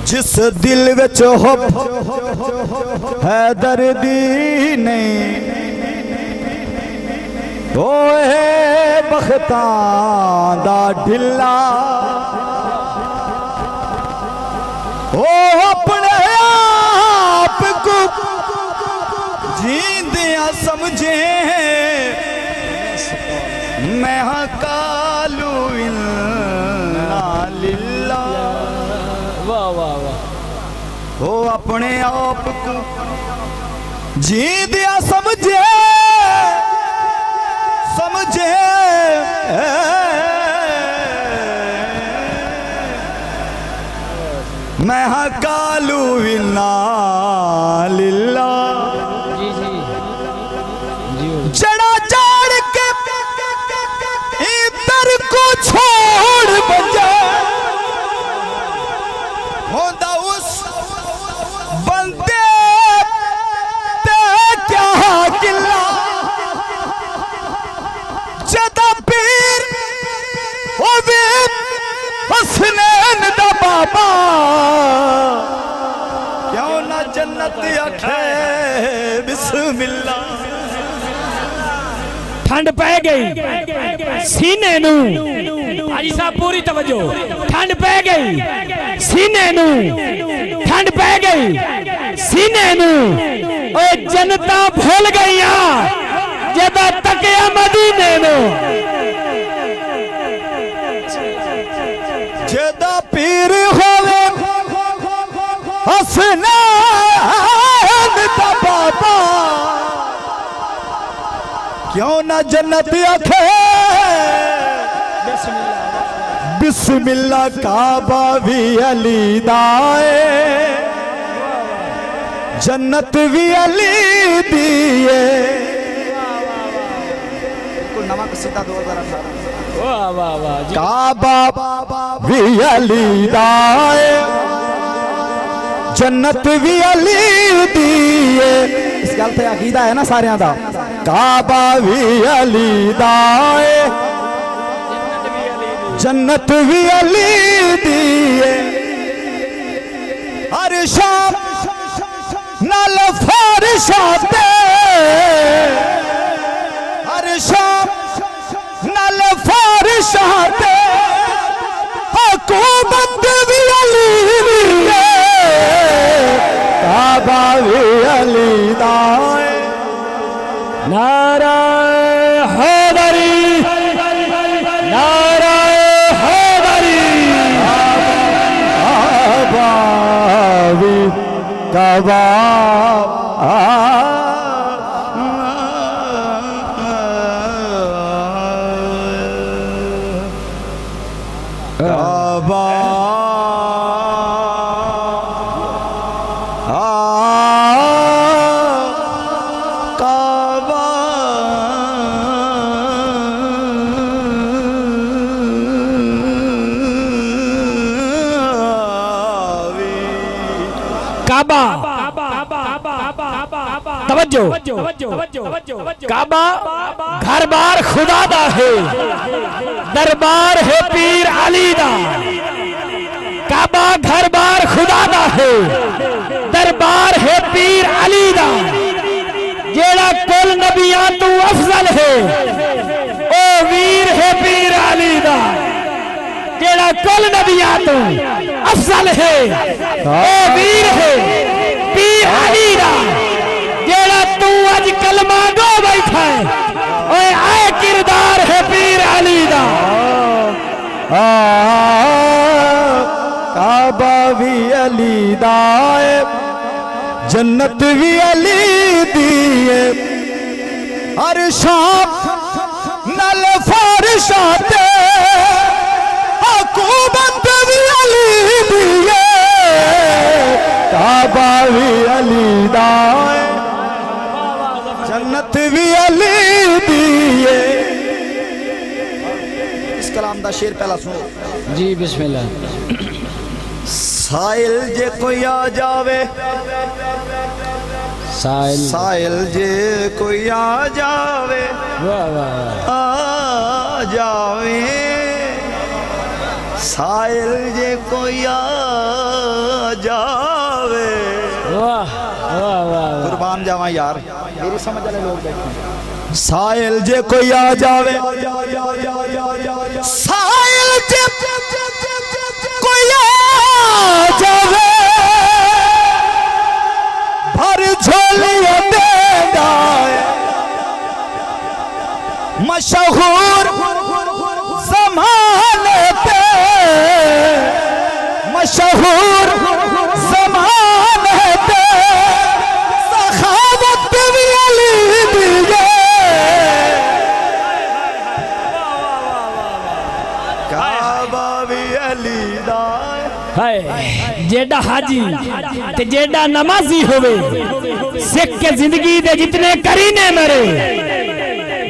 जिस दिल विच हो है दर्दी नहीं ओए बख्तां दा ढिला ओ अपने आप को जींदिया समझे मैं हाँ कालू लिल्ला। वाह वाह वाह। ओ अपने आप को जींदिया समझे समझे मैं हाँ कालू लिल्ला। जी जी जी। जड़ा जाड़ के इधर को छोड़ बजा होंदा उस बंदे ते क्या किला जदा पीर होवे हसनैन दा बाबा क्यों ना जन्नत आखे बिस्मिल्लाह। ठंड पै गई सीने नू हाजी साहब पूरी तवज्जो। ठंड पै गई सीने नू ठंड पै गई सीने नू ओ जनता भूल गईया जदा तकिया मदीने नू। जदा पीर होवे हसनैन दा बाबा क्यों ना जन्नत आखे बिस्मिल्लाह। काबा भी अली दाए जन्नत भी अली दिए। नमक सीधा 2018। वाह वाह वाह। काबा भी अली दाए जन्नत भी अली दिए। इस गल ते अकीदा है ना सारियां दा। काबा भी अली दाए जन्नत भी अली दिए। हर शाम नाल फारिशाते हर शाम नाल फारिशाते हुकूमत भी अली दिए। काबा भी अली दाए नारा हैदरी नारा हैदरी। काबा भी काबा काबा काबा काबा तवज्जो। काबा घर बार खुदा दा है दरबार है पीर अली दा। काबा घर बार खुदा दा है दरबार है पीर अली दा। जेड़ा कुल नबियां तू अफजल है ओ वीर है पीर अली दा। जेड़ा कुल नबियां तू अफजल है ओ वीर है पीर अली दा। जेड़ा तू अज कलमा गो बैठा है ओए आए किरदार है पीर अली दा। काबा भी अली दाए जन्नत भी अली दिए। हर शाम नल फारिशाते हुकूमत भी अली दिए। काबा भी अली दाए जन्नत भी अली दिए। इस कलाम दा शेर पहला सुनो जी बिस्मिल्लाह। साइल जे कोई आ जावे साइल जे कोई आ जावे वाह वाह आ जावे साइल जे कोई आ जावे। वाह वाह वाह कुर्बान जावा यार, मेरी समझ वाले लोग बैठे। साहिल जे कोई आ जावे, साहिल जे कोई आ जावे, भर झोलियां देगा मशहूर ज़माने पे, मशहूर ज़माने पे सखावत भी अली दिए। काबा भी अली दा हाय जेड़ा हाजी ते जेड़ा नमाजी होवे, सिख के जिंदगी दे जितने करीने मरे।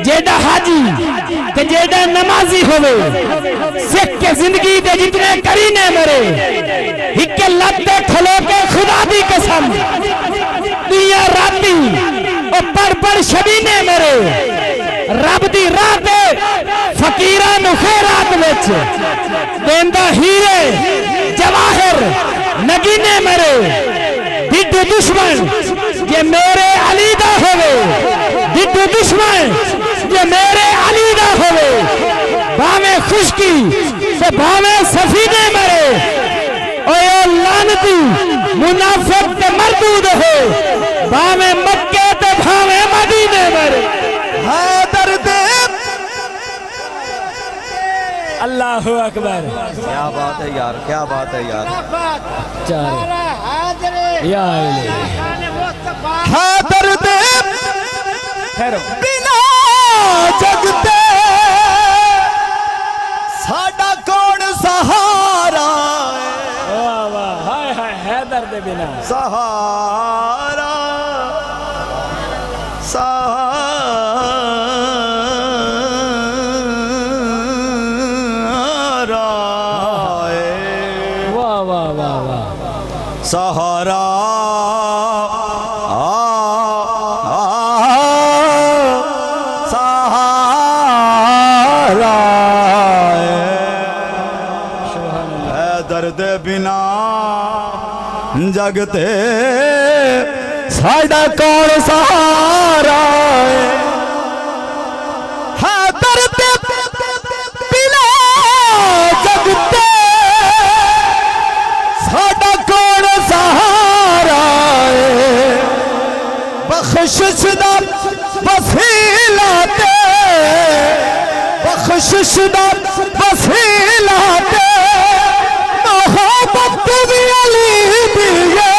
जेड़ा हाजी ते जेड़ा नमाजी होवे, सिख के जिंदगी दे जितने करीने मरे। एक लत्ते खलो के खुदा दी कसम, दिया राती ओ पढ़ शबीने मरे। रब दी राह ते फकीरां नु खैरात विच देंदा हीरे जवाहर नगीने मरे। दिड्डू दुश्मन जे मेरे अली दा होवे, दिड्डू दुश्मन जे मेरे अली दा होवे, भावे खुशकी ते भावे सफीने मरे। ओए लानती मुनाफिक ते मरदूद हो, भावे मक्के ते भावे मदीने मरे। हैदर दे अल्लाहु अकबर। क्या बात है यार, क्या बात है यार। या हैदर दे बिना जगते साडा कौन सहारा है। वाह वाह हाय हाय हैदर दे बिना सहारा सहारा वाह वाह वाह वाह सहारा सहारा है दर्द बिना जगते साडा कौन सहारा है दर्द बिना जगते साडा कौन सहारा बख्शिश दा वसीला ते, बख्शिश दा वसीला ते मोहब्बत भी अली दिए।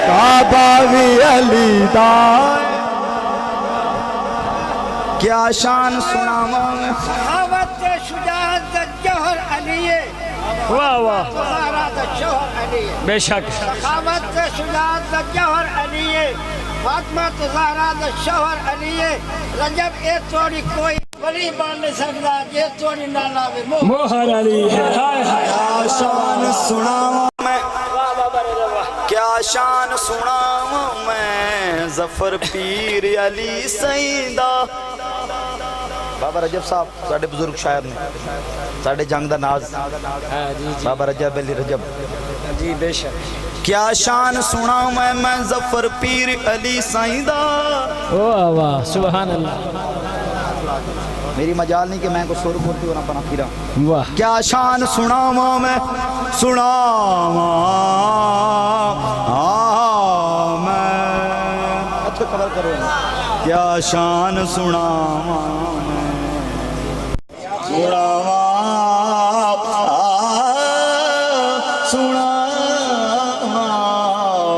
काबा भी अली दा क्या शान सुनावा मैं। सखावत शुजाअत जौहर अली है। वाह वाह ज़हरा दा शौहर अली है। बेशक सखावत शुजाअत जौहर अली है। फातिमा ज़हरा दा शौहर अली है। रजब ए तोड़ी कोई वली बन नहीं सकता जे तोड़ी ना लावे मोहर अली है। हाय हाय क्या शान सुनावा मैं, क्या शान सुनावा मैं जफर पीर अली सईदा। बाबा रजब साहब साडे बुजुर्ग शायर ने, साडे जंग दा नाज बाबा रजब अली रजब जी बेशक। क्या शान सुनावा मैं जफर पीर अली सईदा। वाह वाह सुभान अल्लाह। मेरी मजाल नहीं कि मैं को सुर बोलती होना पना फिरा। वाह क्या शान सुनावा मैं, सुनावा मैं। अच्छा खबर करो क्या शान सुनावा मैं, सुनावा सुनावा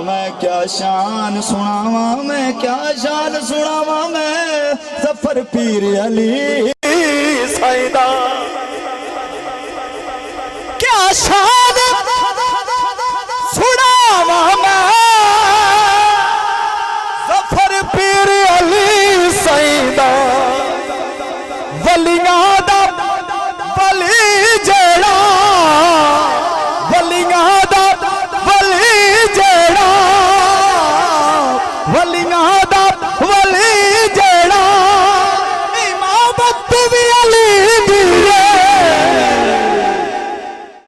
मैं। क्या शान सुनावा मैं, क्या शान सुनावा मैं जफर पीर अली सईदा। क्या शान